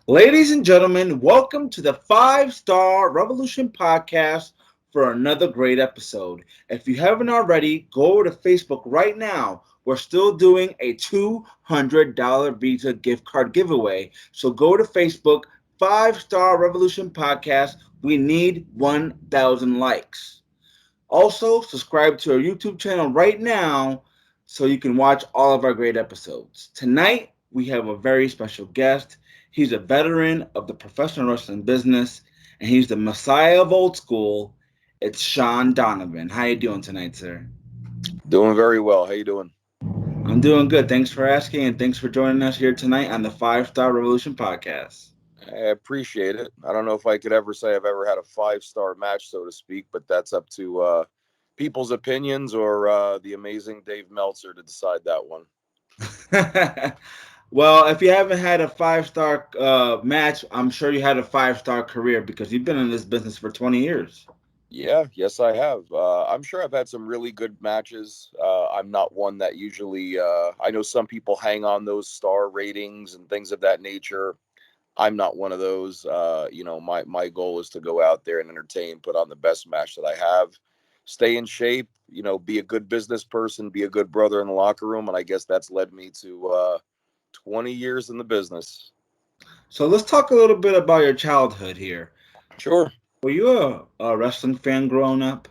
Ladies and gentlemen, welcome to the Five Star Revolution podcast for another great episode. If you haven't already, go over to Facebook right now. We're still doing a $200 Visa gift card giveaway. So go to Facebook, Five Star Revolution podcast. We need 1,000 likes. Also, subscribe to our YouTube channel right now so you can watch all of our great episodes. Tonight, we have a very special guest. He's a veteran of the professional wrestling business, and he's the messiah of old school. It's Shawn Donavan. How you doing tonight, sir? Doing very well. How you doing? I'm doing good. Thanks for asking, and thanks for joining us here tonight on the Five Star Revolution podcast. I appreciate it. I don't know if I could ever say I've ever had a five-star match, so to speak, but that's up to people's opinions or the amazing Dave Meltzer to decide that one. Well, if you haven't had a five-star match, I'm sure you had a five-star career because you've been in this business for 20 years. Yeah, yes, I have. I'm sure I've had some really good matches. I'm not one that usually. I know some people hang on those star ratings and things of that nature. I'm not one of those. My goal is to go out there and entertain, put on the best match that I have, stay in shape. Be a good business person, be a good brother in the locker room, and I guess that's led me to 20 years in the business. So let's talk a little bit about your childhood here. Sure. Were you a wrestling fan growing up?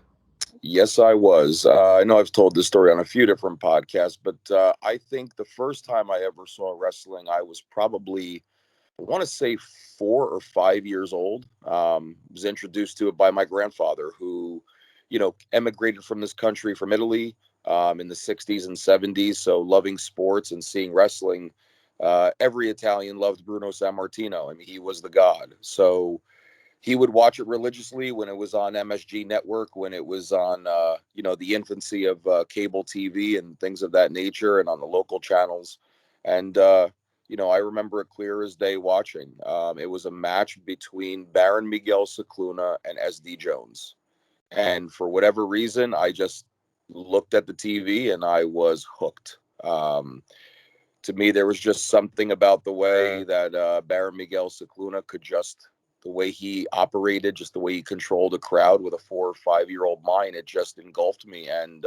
Yes, I was. I know I've told this story on a few different podcasts, but I think the first time I ever saw wrestling, I was probably, I want to say, 4 or 5 years old. Was introduced to it by my grandfather, who, emigrated from this country from Italy in the 60s and 70s. So loving sports and seeing wrestling, every Italian loved Bruno Sammartino. I mean, he was the god. So he would watch it religiously when it was on MSG Network, when it was on, the infancy of cable TV and things of that nature, and on the local channels. And, I remember it clear as day watching. It was a match between Baron Miguel Cicluna and SD Jones. And for whatever reason, I just looked at the TV and I was hooked. To me, there was just something about the way that Baron Miguel Cicluna could just, the way he operated, just the way he controlled a crowd with a 4 or 5 year old mind. It just engulfed me, and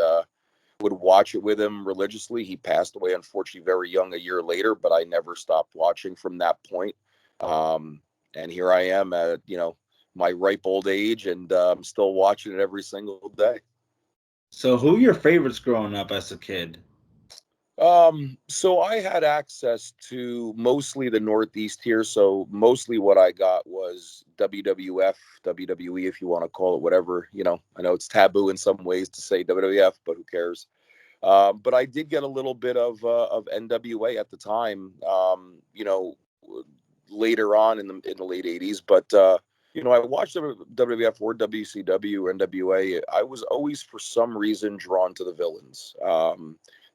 would watch it with him religiously. He passed away, unfortunately, very young a year later, but I never stopped watching from that point. Um, and here I am at, my ripe old age, and I'm still watching it every single day. So who were your favorites growing up as a kid? So I had access to mostly the Northeast here. So mostly what I got was WWF, WWE, if you want to call it whatever. I know it's taboo in some ways to say WWF, but who cares? But I did get a little bit of NWA at the time. Later on in the late '80s, but I watched WWF or WCW or NWA. I was always, for some reason, drawn to the villains.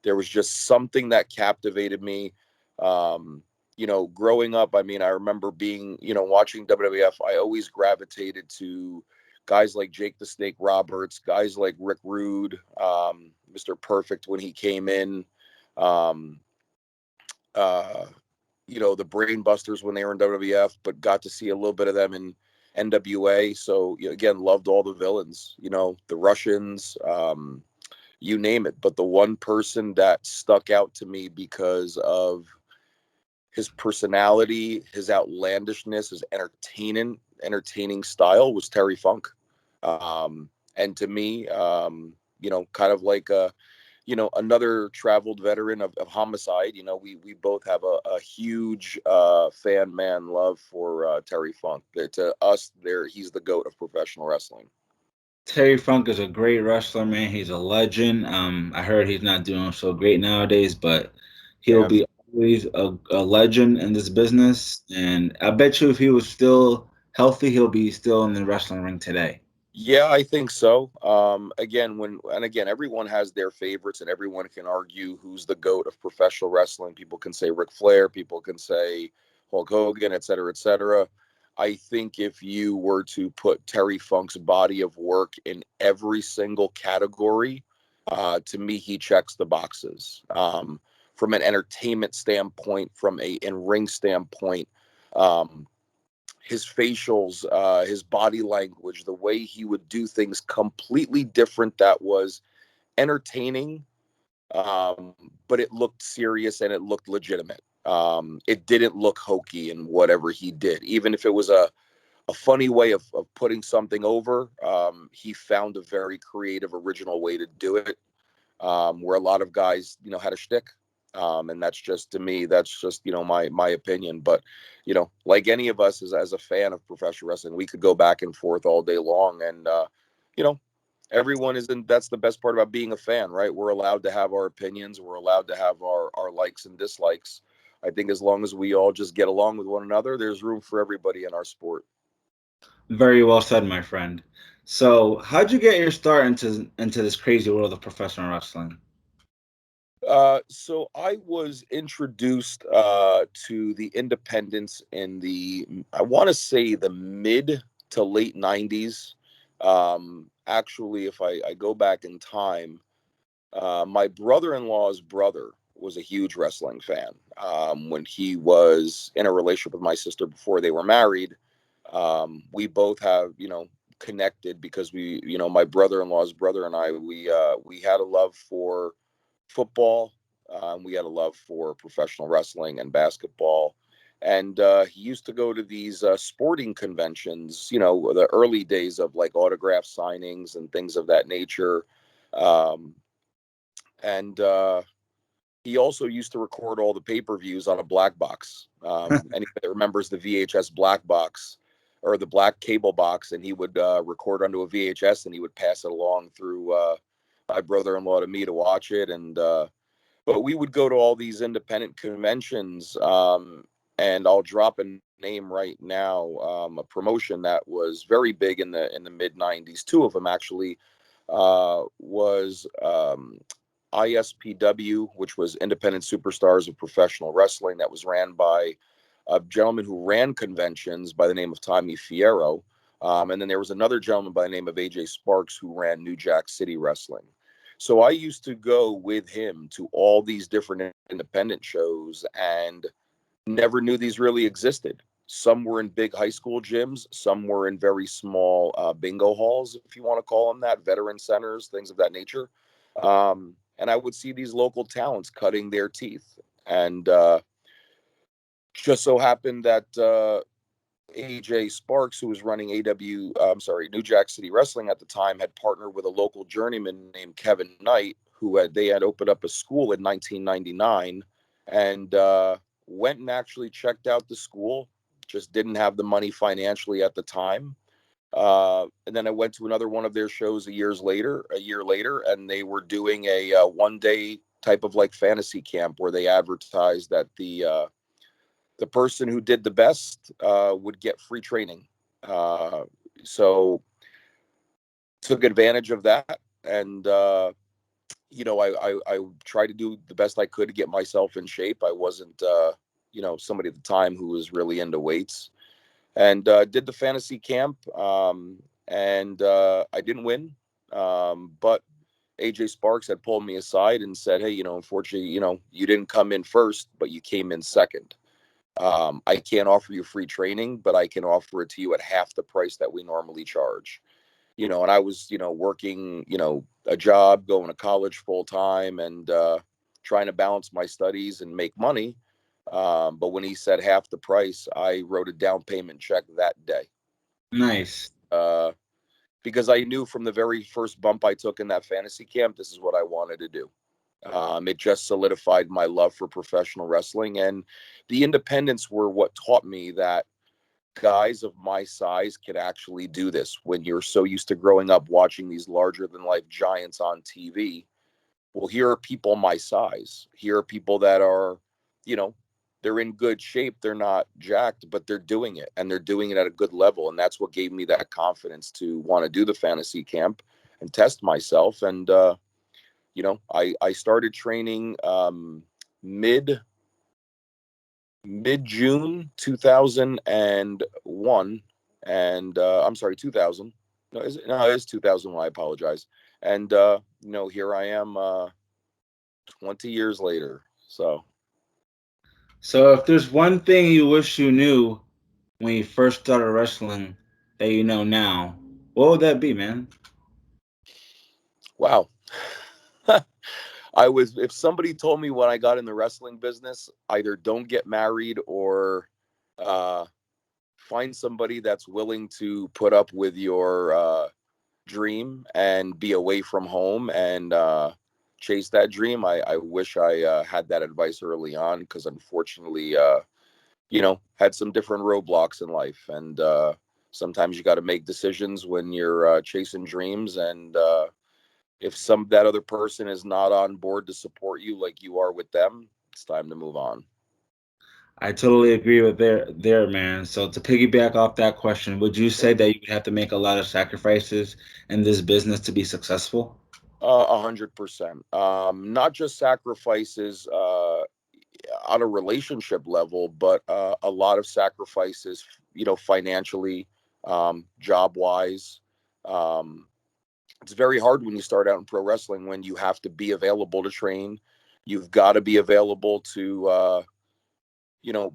There was just something that captivated me. Growing up, I mean, I remember being, watching WWF. I always gravitated to guys like Jake the Snake Roberts, guys like Rick Rude, Mr. Perfect when he came in. Um, uh, the Brain Busters when they were in WWF, but got to see a little bit of them in NWA. So again, loved all the villains, the Russians, you name it. But the one person that stuck out to me because of his personality, his outlandishness, his entertaining style was Terry Funk. And to me, kind of like another traveled veteran of homicide. We both have a huge fan man love for Terry Funk. To us, there he's the goat of professional wrestling. Terry Funk is a great wrestler, man. He's a legend. I heard he's not doing so great nowadays, but he'll Yeah. be always a legend in this business. And I bet you if he was still healthy, he'll be still in the wrestling ring today. Yeah, I think so. Again, everyone has their favorites, and everyone can argue who's the goat of professional wrestling. People can say Ric Flair, people can say Hulk Hogan, et cetera, et cetera. I think if you were to put Terry Funk's body of work in every single category, to me, he checks the boxes. From an entertainment standpoint, from a in ring standpoint, Um, his facials, his body language, the way he would do things completely different that was entertaining, um, but it looked serious and it looked legitimate. It didn't look hokey in whatever he did, even if it was a funny way of putting something over. He found a very creative, original way to do it, where a lot of guys, had a shtick. And that's just, to me, that's just, my opinion. But, like any of us as a fan of professional wrestling, we could go back and forth all day long. And, you know, everyone is in, that's the best part about being a fan, right? We're allowed to have our opinions. We're allowed to have our likes and dislikes. I think as long as we all just get along with one another, there's room for everybody in our sport. Very well said, my friend. So, how'd you get your start into this crazy world of professional wrestling? So I was introduced to the independents in I want to say the mid to late 90s. Actually, if I go back in time, my brother-in-law's brother was a huge wrestling fan. When he was in a relationship with my sister before they were married, we both have, connected because my brother-in-law's brother and I, we had a love for football. We had a love for professional wrestling and basketball. And he used to go to these sporting conventions, the early days of like autograph signings and things of that nature. Um, and He also used to record all the pay-per-views on a black box. Anybody that remembers the VHS black box or the black cable box, and he would record onto a VHS and he would pass it along through my brother-in-law to me to watch it. And But we would go to all these independent conventions, and I'll drop a name right now, a promotion that was very big in the mid '90s. Two of them actually was ISPW, which was Independent Superstars of Professional Wrestling, that was ran by a gentleman who ran conventions by the name of Tommy Fierro. And then there was another gentleman by the name of AJ Sparks who ran New Jack City Wrestling. So I used to go with him to all these different independent shows and never knew these really existed. Some were in big high school gyms, some were in very small bingo halls, if you want to call them that, veteran centers, things of that nature. And I would see these local talents cutting their teeth. And Just so happened that AJ Sparks, who was running New Jack City Wrestling at the time, had partnered with a local journeyman named Kevin Knight, they had opened up a school in 1999, and went and actually checked out the school. Just didn't have the money financially at the time. And then I went to another one of their shows a year later, and they were doing a 1 day type of like fantasy camp where they advertised that the person who did the best would get free training. Uh, so took advantage of that, and I tried to do the best I could to get myself in shape. I wasn't somebody at the time who was really into weights, and did the fantasy camp, and I didn't win, but AJ Sparks had pulled me aside and said, "Hey, unfortunately, you didn't come in first, but you came in second. I can't offer you free training, but I can offer it to you at half the price that we normally charge." And I was, working, a job, going to college full time, and trying to balance my studies and make money. But when he said half the price, I wrote a down payment check that day. Nice. Uh, because I knew from the very first bump I took in that fantasy camp, this is what I wanted to do. It just solidified my love for professional wrestling. And the independents were what taught me that guys of my size can actually do this. When you're so used to growing up watching these larger than life giants on TV, well, here are people my size. Here are people that are, you know, they're in good shape. They're not jacked, but they're doing it, and they're doing it at a good level. And that's what gave me that confidence to want to do the fantasy camp and test myself. And, I started training mid mid June 2001, and I'm sorry, 2000. No, it is 2001. I apologize. And here I am, 20 years later. So So if there's one thing you wish you knew when you first started wrestling that you know now, what would that be, man? Wow. I was if somebody told me when I got in the wrestling business, either don't get married or uh find somebody that's willing to put up with your dream and be away from home and chase that dream. I wish I had that advice early on because unfortunately, had some different roadblocks in life. And sometimes you got to make decisions when you're chasing dreams. And if some that other person is not on board to support you like you are with them, it's time to move on. I totally agree with there, man. So to piggyback off that question, would you Yep. say that you would have to make a lot of sacrifices in this business to be successful? 100%. Not just sacrifices on a relationship level, but a lot of sacrifices, financially, job wise. Um, it's very hard when you start out in pro wrestling when you have to be available to train. You've got to be available to,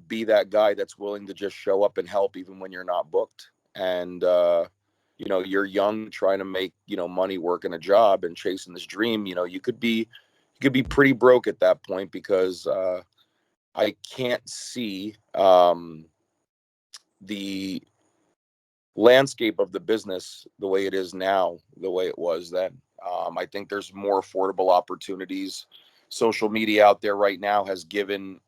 be that guy that's willing to just show up and help even when you're not booked. And, you're young trying to make, money working a job and chasing this dream. You could be pretty broke at that point because, I can't see the landscape of the business the way it is now, the way it was then. I think there's more affordable opportunities. Social media out there right now has given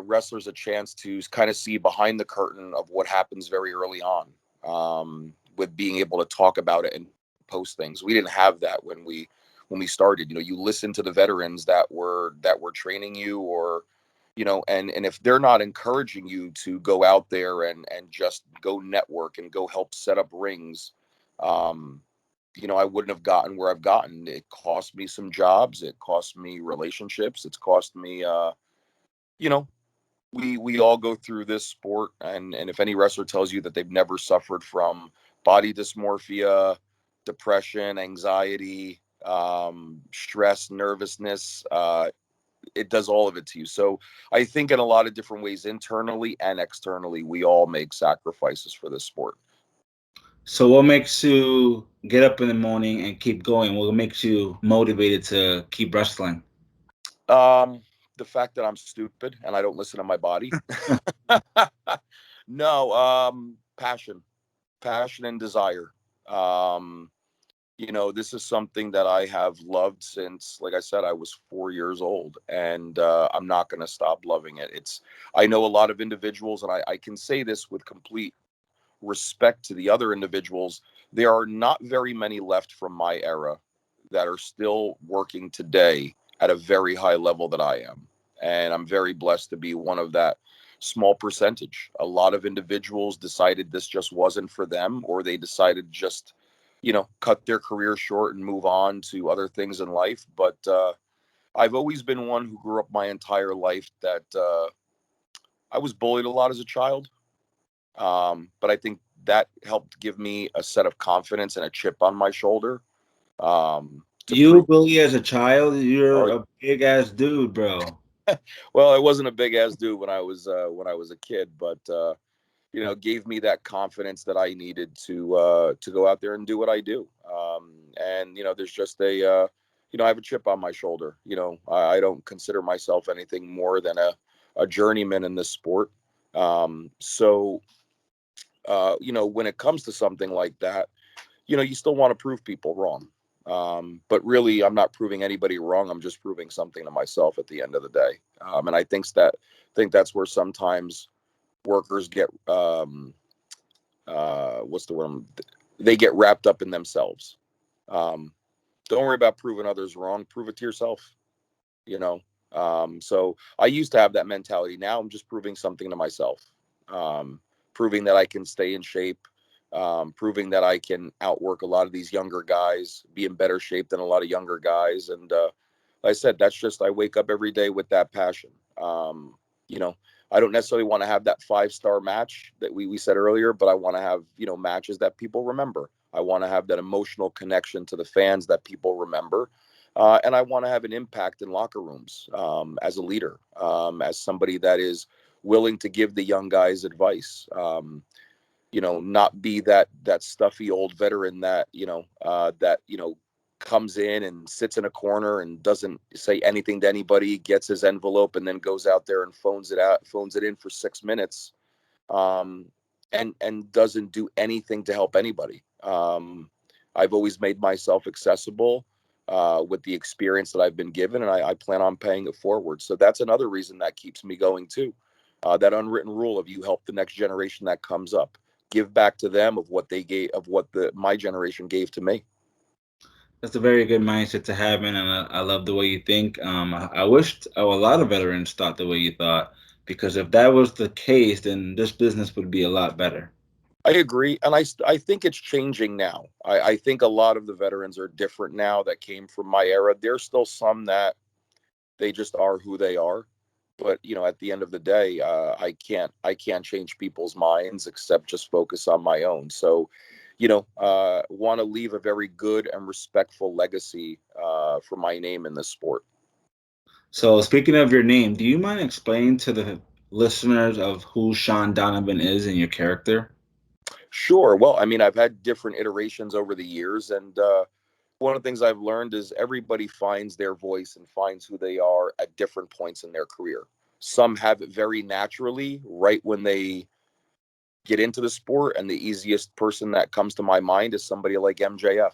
wrestlers a chance to kind of see behind the curtain of what happens very early on, with being able to talk about it and post things. We didn't have that when we started. You listen to the veterans that were training you, or and if they're not encouraging you to go out there and just go network and go help set up rings, um, I wouldn't have gotten where I've gotten. It cost me some jobs. It cost me relationships. It's cost me, you know, we all go through this sport, and if any wrestler tells you that they've never suffered from body dysmorphia, depression, anxiety, stress, nervousness, it does all of it to you. So I think in a lot of different ways, internally and externally, we all make sacrifices for this sport. So what makes you get up in the morning and keep going? What makes you motivated to keep wrestling? Um, the fact that I'm stupid and I don't listen to my body. No, passion and desire. Um, this is something that I have loved since, like I said, I was 4 years old, and I'm not going to stop loving it. I know a lot of individuals, and I can say this with complete respect to the other individuals. There are not very many left from my era that are still working today at a very high level that I am. And I'm very blessed to be one of that small percentage. A lot of individuals decided this just wasn't for them, or they decided just, cut their career short and move on to other things in life. But I've always been one who grew up my entire life that I was bullied a lot as a child. But I think that helped give me a set of confidence and a chip on my shoulder, to You prove. bully as a child, you're Oh, a big ass dude, bro. well, I wasn't a big ass dude when I was a kid, but gave me that confidence that I needed to go out there and do what I do. And there's just I have a chip on my shoulder. I don't consider myself anything more than a journeyman in this sport. So when it comes to something like that, you still want to prove people wrong. But really, I'm not proving anybody wrong. I'm just proving something to myself at the end of the day. And I think that's where sometimes workers get what's the word? They get wrapped up in themselves. Um, don't worry about proving others wrong. Prove it to yourself. You know. So I used to have that mentality. Now I'm just proving something to myself. Um, Proving that I can stay in shape. Proving that I can outwork a lot of these younger guys, be in better shape than a lot of younger guys. And like I said, that's just I wake up every day with that passion. You know, I don't necessarily want to have that 5-star match that we said earlier, but I want to have matches that people remember. I want to have that emotional connection to the fans that people remember. And I want to have an impact in locker rooms, as a leader, as somebody that is willing to give the young guys advice. Not be that stuffy old veteran that comes in and sits in a corner and doesn't say anything to anybody, gets his envelope, and then goes out there and phones it in for 6 minutes, um, and doesn't do anything to help anybody. I've always made myself accessible, with the experience that I've been given, and I plan on paying it forward. So that's another reason that keeps me going too. That unwritten rule of you help the next generation that comes up, give back to them of what they gave, of what the my generation gave to me. That's a very good mindset to have, and I love the way you think. I wished a lot of veterans thought the way you thought, because if that was the case, then this business would be a lot better. I agree, and I think it's changing now. I think a lot of the veterans are different now that came from my era. There's still some that they just are who they are, but at the end of the day, I can't change people's minds except just focus on my own. So, want to leave a very good and respectful legacy, for my name in this sport. So, speaking of your name, do you mind explaining to the listeners of who Shawn Donovan is and your character? Sure. Well, I mean, I've had different iterations over the years, and one of the things I've learned is everybody finds their voice and finds who they are at different points in their career. Some have it very naturally right when they get into the sport, and the easiest person that comes to my mind is somebody like MJF.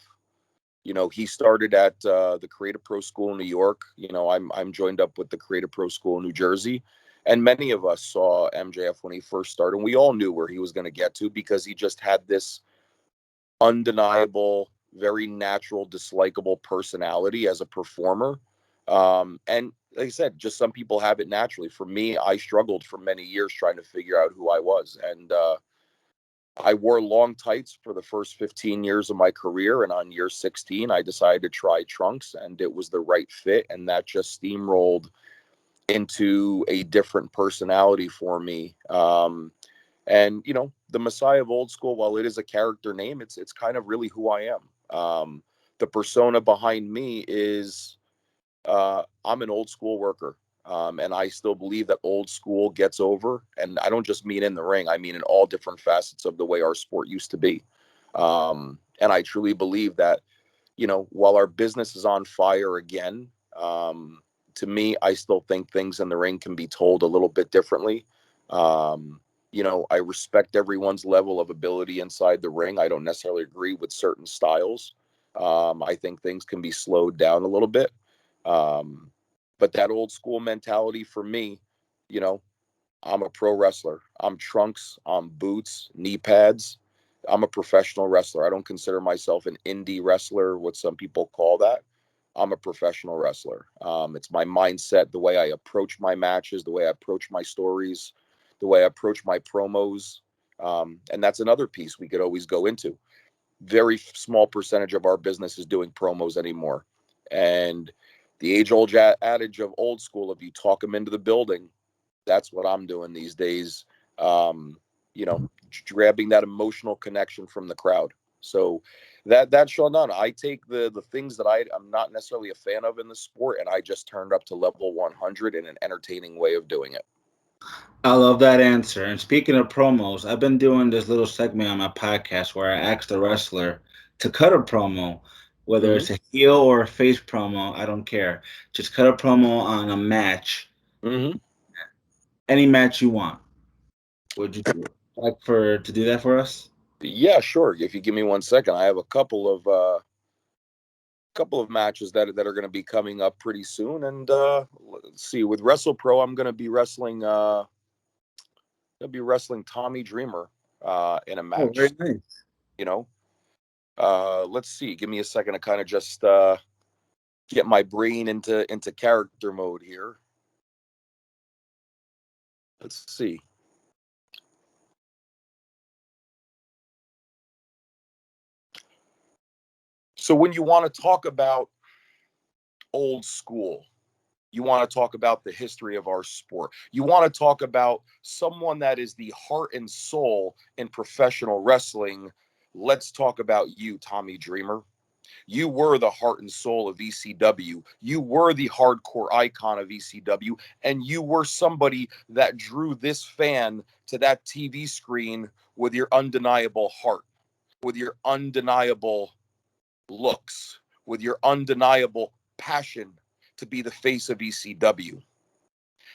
He started at the Creative Pro School in New York. I'm joined up with the Creative Pro School in New Jersey, and many of us saw MJF when he first started. And we all knew where he was going to get to because he just had this undeniable, very natural, dislikable personality as a performer. And like I said, just some people have it naturally. For me, I struggled for many years trying to figure out who I was, and I wore long tights for the first 15 years of my career. And on year 16, I decided to try trunks, and it was the right fit. And that just steamrolled into a different personality for me. And the Messiah of Old School, while it is a character name, it's kind of really who I am. The persona behind me is, I'm an old school worker. And I still believe that old school gets over. And I don't just mean in the ring, I mean in all different facets of the way our sport used to be. And I truly believe that, while our business is on fire again, to me, I still think things in the ring can be told a little bit differently. I respect everyone's level of ability inside the ring. I don't necessarily agree with certain styles. I think things can be slowed down a little bit. Um, but that old school mentality for me, you know, I'm a pro wrestler. I'm trunks, I'm boots, knee pads. I'm a professional wrestler. I don't consider myself an indie wrestler, what some people call that. I'm a professional wrestler. It's my mindset, the way I approach my matches, the way I approach my stories, the way I approach my promos. And that's another piece we could always go into. Very small percentage of our business is doing promos anymore. And the age old adage of old school, if you talk them into the building, that's what I'm doing these days. Um, Grabbing that emotional connection from the crowd. So that's Shawn Donavan. I take the things that I'm not necessarily a fan of in the sport, and I just turned up to level 100 in an entertaining way of doing it. I love that answer. And speaking of promos, I've been doing this little segment on my podcast where I ask the wrestler to cut a promo, whether Mm-hmm. it's a heel or a face promo, I don't care. Just cut a promo on a match, Mm-hmm. any match you want. Would you like for to do that for us? Yeah, sure. If you give me 1 second, I have a couple of matches that are going to be coming up pretty soon. And let's see, with WrestlePro, I'm going to be wrestling Tommy Dreamer in a Oh, very match. nice. You know, let's see. Give me a second to kind of just get my brain into character mode here. Let's see. So when you want to talk about old school, you want to talk about the history of our sport. You want to talk about someone that is the heart and soul in professional wrestling. Let's talk about you, Tommy Dreamer. You were the heart and soul of ECW. You were the hardcore icon of ECW. And you were somebody that drew this fan to that TV screen with your undeniable heart, with your undeniable looks, with your undeniable passion to be the face of ECW.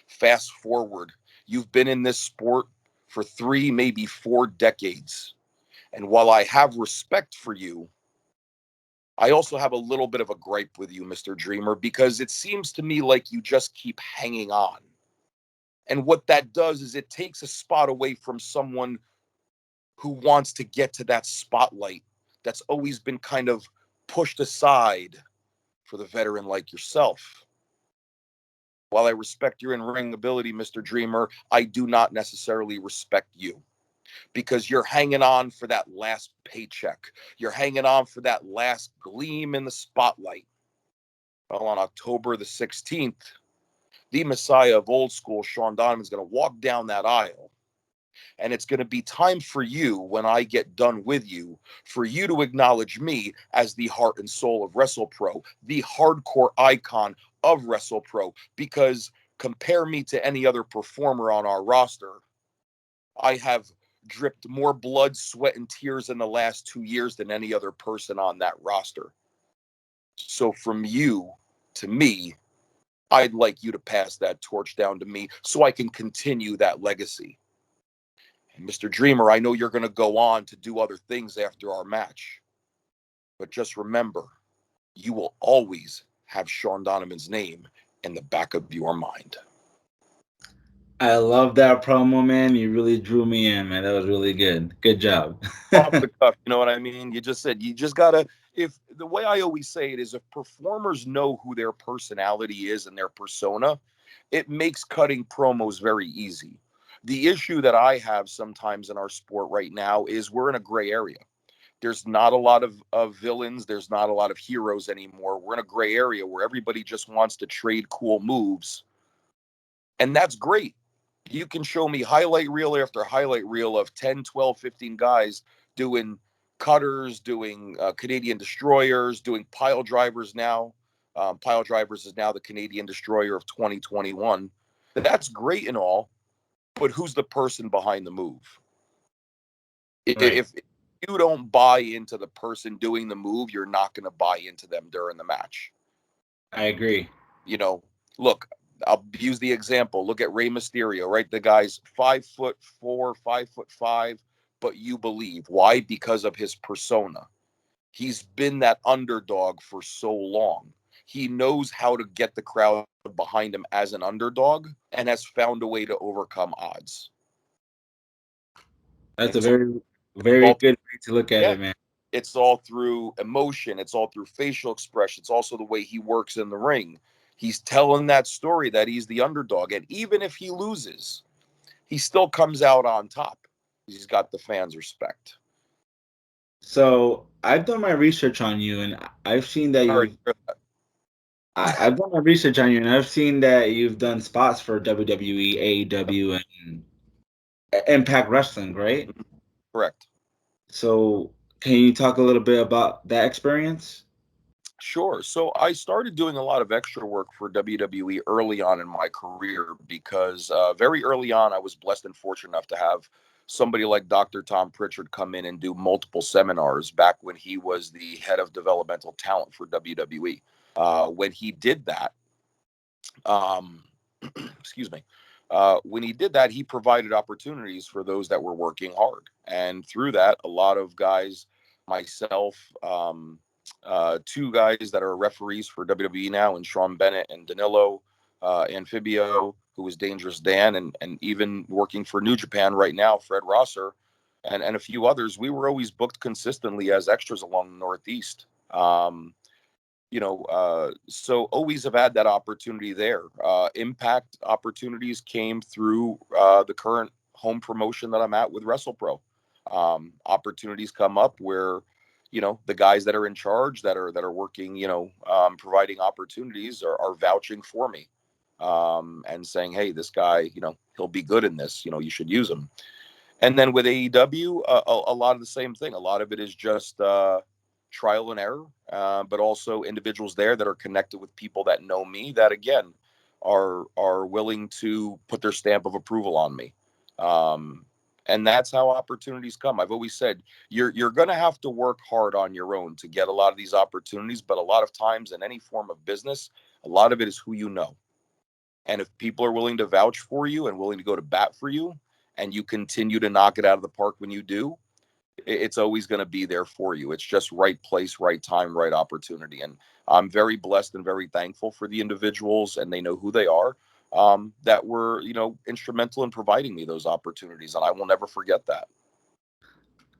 Fast forward, you've been in this sport for 3, maybe 4 decades. And while I have respect for you, I also have a little bit of a gripe with you, Mr. Dreamer, because it seems to me like you just keep hanging on. And what that does is it takes a spot away from someone who wants to get to that spotlight that's always been kind of pushed aside for the veteran like yourself. While I respect your in-ring ability, Mr. Dreamer, I do not necessarily respect you, because you're hanging on for that last paycheck. You're hanging on for that last gleam in the spotlight. Well, on October the 16th, the Messiah of old school, Shawn Donavan, is going to walk down that aisle. And it's going to be time for you, when I get done with you, for you to acknowledge me as the heart and soul of WrestlePro, the hardcore icon of WrestlePro. Because compare me to any other performer on our roster, I have dripped more blood, sweat, and tears in the last 2 years than any other person on that roster. So from you to me, I'd like you to pass that torch down to me so I can continue that legacy. And Mr. Dreamer, I know you're going to go on to do other things after our match, but just remember, you will always have Shawn Donovan's name in the back of your mind. I love that promo, man. You really drew me in, man. That was really good. Good job. Off the cuff, you know what I mean? You just said, you just gotta, if the way I always say it is, if performers know who their personality is and their persona, it makes cutting promos very easy. The issue that I have sometimes in our sport right now is we're in a gray area. There's not a lot of villains. There's not a lot of heroes anymore. We're in a gray area where everybody just wants to trade cool moves. And that's great. You can show me highlight reel after highlight reel of 10, 12, 15 guys doing cutters, doing Canadian destroyers, doing pile drivers now. Pile drivers is now the Canadian destroyer of 2021. That's great and all, but who's the person behind the move? Right. If you don't buy into the person doing the move, you're not going to buy into them during the match. I agree. You know, look, I'll use the example. Look at Rey Mysterio, right? The guy's 5'4", 5'5", but you believe. Why? Because of his persona. He's been that underdog for so long. He knows how to get the crowd behind him as an underdog and has found a way to overcome odds. That's a It's all, very, it's very all good way to look at yeah, it, man. it's all through emotion. It's all through facial expression. It's also the way he works in the ring. He's telling that story that he's the underdog. And even if he loses, he still comes out on top. He's got the fans' respect. So I've done my research on you, and I've seen that Sorry. I've done my research on you, and I've seen that you've done spots for WWE, AEW, and Impact Wrestling, right? Correct. So can you talk a little bit about that experience? Sure. So I started doing a lot of extra work for WWE early on in my career because very early on, I was blessed and fortunate enough to have somebody like Dr. Tom Pritchard come in and do multiple seminars back when he was the head of developmental talent for WWE. When he did that, um, excuse me, when he did that, he provided opportunities for those that were working hard. And through that, a lot of guys, myself, 2 guys that are referees for WWE now, and Sean Bennett and Danilo Amphibio, who is Dangerous Dan, and even working for New Japan right now, Fred Rosser, and a few others, we were always booked consistently as extras along the Northeast. So always have had that opportunity there. Impact opportunities came through the current home promotion that I'm at with WrestlePro. Opportunities come up where, the guys that are in charge, that are working, providing opportunities, are vouching for me, and saying, hey, this guy, he'll be good in this. You should use him. And then with AEW, a lot of the same thing. A lot of it is just trial and error, but also individuals there that are connected with people that know me that again are willing to put their stamp of approval on me. Um, and that's how opportunities come. I've always said you're going to have to work hard on your own to get a lot of these opportunities, but a lot of times in any form of business, a lot of it is who you know. And if people are willing to vouch for you and willing to go to bat for you, and you continue to knock it out of the park when you do, it's always going to be there for you. It's just right place, right time, right opportunity. And I'm very blessed and very thankful for the individuals, and they know who they are, that were, instrumental in providing me those opportunities. And I will never forget that.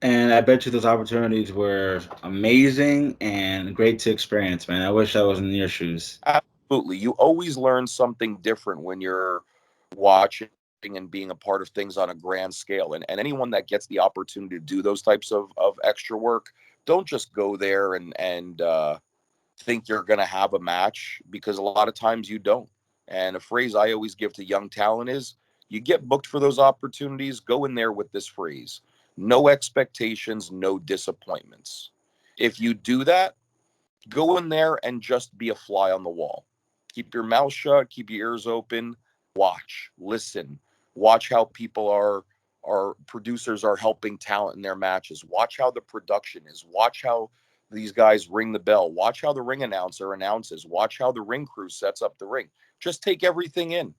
And I bet you those opportunities were amazing and great to experience, man. I wish I was in your shoes. Absolutely. You always learn something different when you're watching and being a part of things on a grand scale. And anyone that gets the opportunity to do those types of extra work, don't just go there and think you're going to have a match, because a lot of times you don't. And a phrase I always give to young talent is, you get booked for those opportunities, go in there with this phrase: no expectations, no disappointments. If you do that, go in there and just be a fly on the wall. Keep your mouth shut, keep your ears open, watch, listen, watch how people are producers are helping talent in their matches. Watch how the production is. Watch how these guys ring the bell. Watch how the ring announcer announces. Watch how the ring crew sets up the ring. Just take everything in.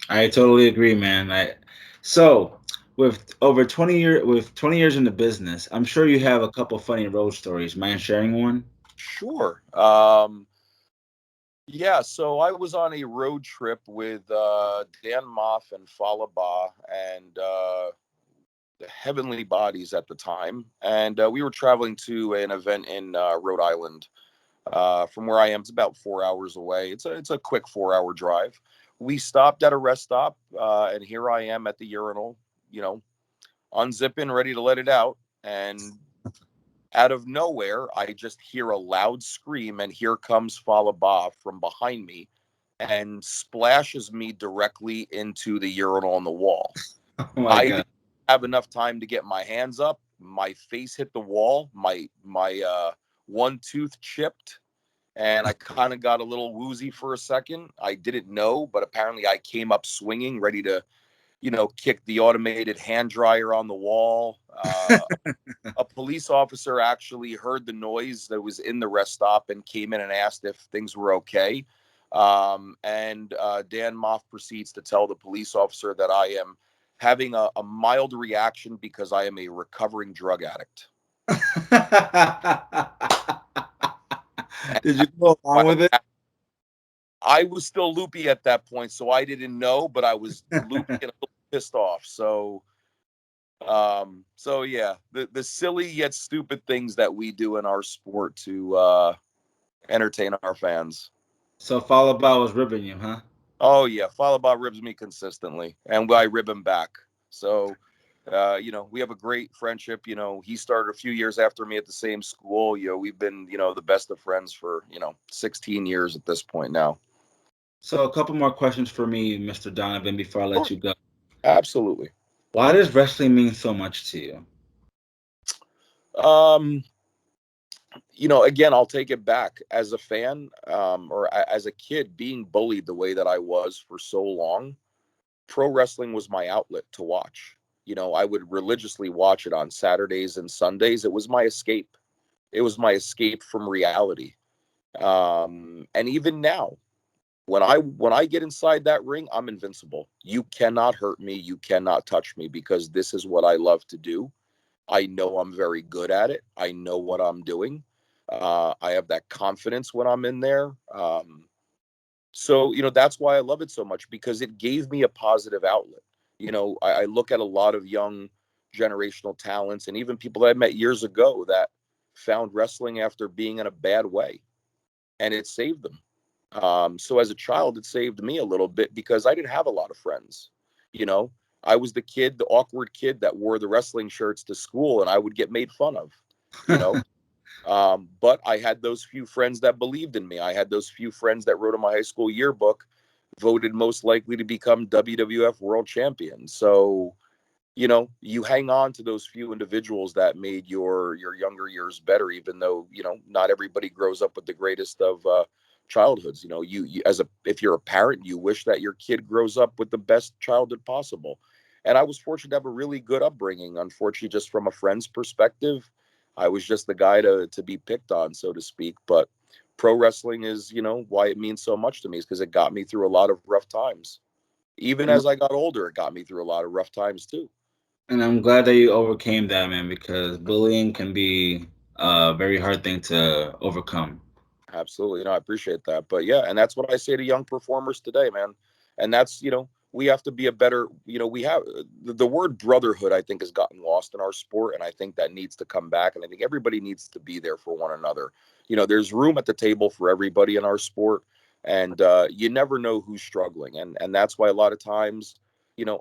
I totally agree, man. So with 20 years in the business, I'm sure you have a couple funny road stories. Mind sharing one? Sure. Yeah, so I was on a road trip with Dan Moff and Falaba and the Heavenly Bodies at the time, and we were traveling to an event in Rhode Island. From where I am, it's about 4 hours away. It's a quick 4 hour drive. We stopped at a rest stop, and here I am at the urinal, you know, unzipping, ready to let it out, and out of nowhere, I just hear a loud scream, and here comes Falaba from behind me and splashes me directly into the urinal on the wall. Oh my I god. didn't have enough time to get my hands up. My face hit the wall. My one tooth chipped, and I kind of got a little woozy for a second. I didn't know, but apparently I came up swinging, ready to, kick the automated hand dryer on the wall. A police officer actually heard the noise that was in the rest stop and came in and asked if things were okay. And Dan Moff proceeds to tell the police officer that I am having a mild reaction because I am a recovering drug addict. And Did you go along with it? I was still loopy at that point, so I didn't know, but I was loopy and a little pissed off. So yeah, the silly yet stupid things that we do in our sport to entertain our fans. So Falaba was ribbing you, huh? Oh yeah, Falaba ribs me consistently, and I rib him back. So, we have a great friendship. He started a few years after me at the same school. We've been, the best of friends for 16 years at this point now. So a couple more questions for me, Mr. Donovan, before I Sure. let you go. Absolutely. Why does wrestling mean so much to you? Um, again, I'll take it back as a fan, or as a kid being bullied the way that I was for so long. Pro wrestling was my outlet to watch. I would religiously watch it on Saturdays and Sundays. It was my escape. It was my escape from reality. And even now, when I get inside that ring, I'm invincible. You cannot hurt me. You cannot touch me, because this is what I love to do. I know I'm very good at it. I know what I'm doing. I have that confidence when I'm in there. So, that's why I love it so much, because it gave me a positive outlet. I look at a lot of young generational talents and even people that I met years ago that found wrestling after being in a bad way, and it saved them. So as a child, it saved me a little bit because I didn't have a lot of friends. You know, I was the awkward kid that wore the wrestling shirts to school, and I would get made fun of. You know, but I had those few friends that believed in me. I had those few friends that wrote in my high school yearbook, voted most likely to become WWF World Champion. So you hang on to those few individuals that made your younger years better, even though not everybody grows up with the greatest of childhoods. You as a if you're a parent, you wish that your kid grows up with the best childhood possible. And I was fortunate to have a really good upbringing. Unfortunately, just from a friend's perspective, I was just the guy to be picked on, so to speak. But pro wrestling is, why it means so much to me, is because it got me through a lot of rough times. Even And as I got older, it got me through a lot of rough times too. and I'm glad that you overcame that, man, because bullying can be a very hard thing to overcome. Absolutely. No, I appreciate that. But yeah, and that's what I say to young performers today, man. And that's, we have to be a better, we have the word brotherhood, I think, has gotten lost in our sport. And I think that needs to come back. And I think everybody needs to be there for one another. There's room at the table for everybody in our sport. And you never know who's struggling. And that's why a lot of times,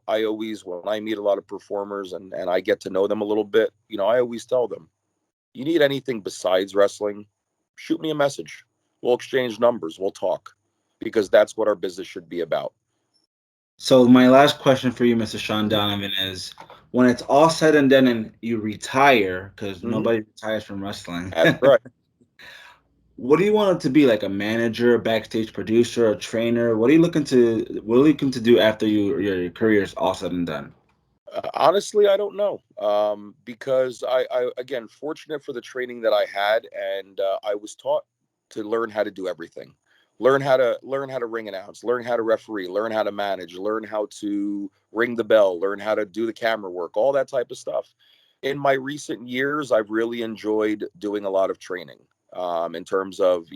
I always, when I meet a lot of performers and I get to know them a little bit, I always tell them, you need anything besides wrestling, shoot me a message. We'll exchange numbers. We'll talk because that's what our business should be about. So my last question for you, Mr. Shawn Donovan, is when it's all said and done and you retire, because Mm-hmm. nobody retires from wrestling, That's right. what do you want it to be? Like a manager, a backstage producer, a trainer? What are you looking to do after your career is all said and done? Honestly, I don't know. Because again, fortunate for the training that I had, and I was taught to learn how to do everything. Learn how to ring announce, learn how to referee, learn how to manage, learn how to ring the bell, learn how to do the camera work, all that type of stuff. In my recent years, I've really enjoyed doing a lot of training, in terms of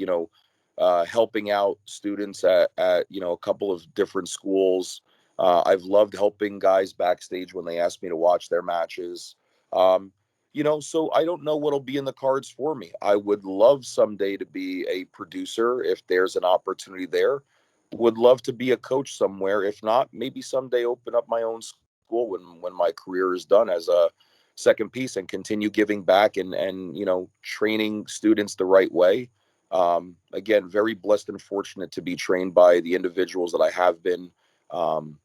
helping out students at a couple of different schools. I've loved helping guys backstage when they ask me to watch their matches. Um, so I don't know what'll be in the cards for me. I would love someday to be a producer if there's an opportunity there. Would love to be a coach somewhere. If not, maybe someday open up my own school when my career is done as a second piece and continue giving back and training students the right way. Again, very blessed and fortunate to be trained by the individuals that I have been. Um,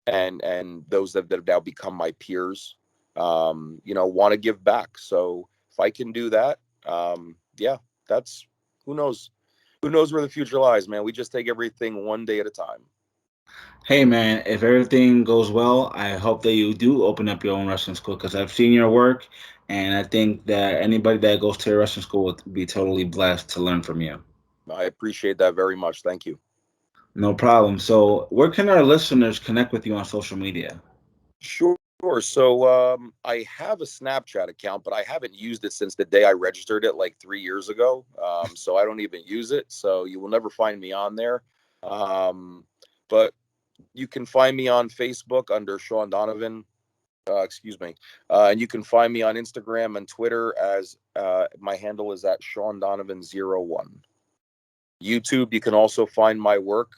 and those that have now become my peers, want to give back. So if I can do that, yeah, that's who knows. Who knows where the future lies, man? We just take everything one day at a time. Hey man, if everything goes well, I hope that you do open up your own wrestling school because I've seen your work, and I think that anybody that goes to a wrestling school would be totally blessed to learn from you. I appreciate that very much. Thank you. No problem. So, where can our listeners connect with you on social media? Sure. So I have a Snapchat account, but I haven't used it since the day I registered it like 3 years ago. So I don't even use it. So you will never find me on there. Um, but you can find me on Facebook under Shawn Donavan. Excuse me. And you can find me on Instagram and Twitter as my handle is at Shawn Donovan 01. YouTube, you can also find my work.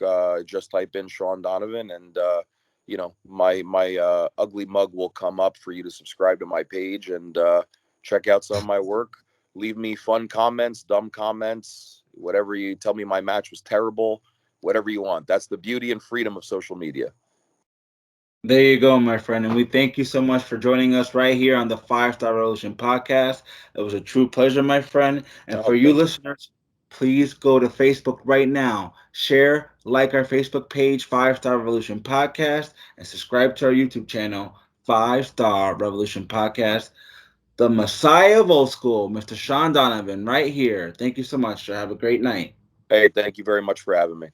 Just type in Shawn Donovan, and my ugly mug will come up for you to subscribe to my page and check out some of my work. Leave me fun comments, dumb comments, whatever you tell me. My match was terrible. Whatever you want. That's the beauty and freedom of social media. There you go, my friend. And we thank you so much for joining us right here on the Five Star Revolution podcast. It was a true pleasure, my friend. And Oh, for you thank you. listeners, please go to Facebook right now, share, like our Facebook page, Five Star Revolution Podcast, and subscribe to our YouTube channel, Five Star Revolution Podcast. The Messiah of Old School, Mr. Shawn Donovan, right here. Thank you so much, sir. Have a great night. Hey, thank you very much for having me.